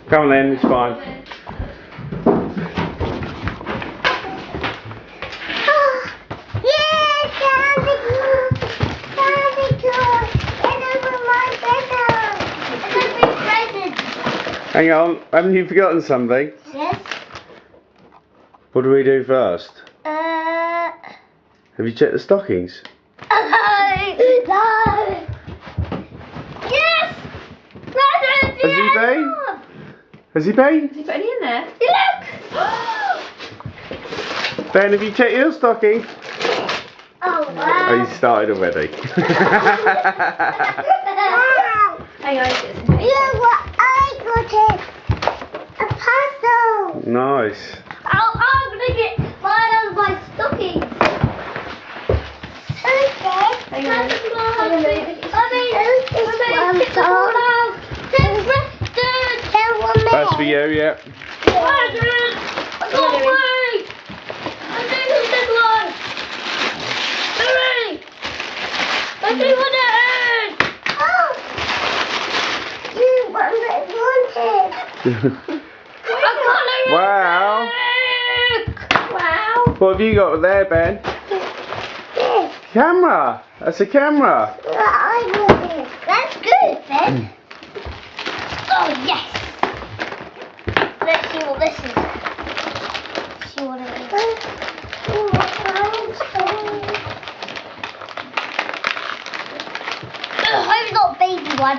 Come on then, it's fine. Hang on, haven't you forgotten something? Yes. What do we do first? Have you checked the stockings? No. Yes. Presents. Has he been? Has he been? Has he put any in there? Look. Ben, have you checked your stocking? Oh Oh, wow. you started already. Hang on, Look what I got it. A puzzle. Nice. Oh, I'm gonna get mine out of my stockings. Okay. Hang on. That's for you, yeah. I got one. I think it's this one. Hurry! I see what it is. Oh! You wanted. Wow. Wow. What have you got there, Ben? Yes. Camera. That's a camera. I got it. That's good, Ben. Oh, yes. Let's see what this is. Let's see what it is. I've got a baby one.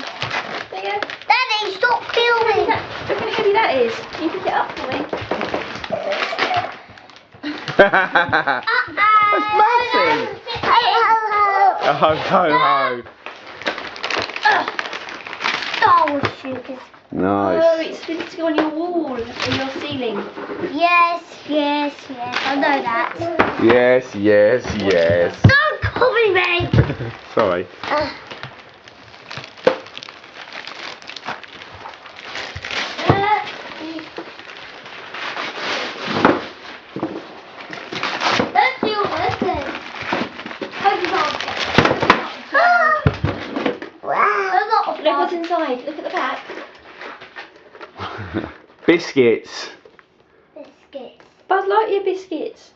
There you go. Daddy, stop filming. Look how heavy that is. Can you pick it up for me? That's massive. Ho, ho, ho. Oh, ho, ho. Star Wars shooters. Oh, Nice. it's meant to go on your wall, on your ceiling. Yes, yes, yes. I know that. Yes, yes, yes. Don't copy me. Sorry. Let's see what this is. Wow. Look what's inside. Look at the back. Biscuits. Biscuits. Buzz Lightyear biscuits.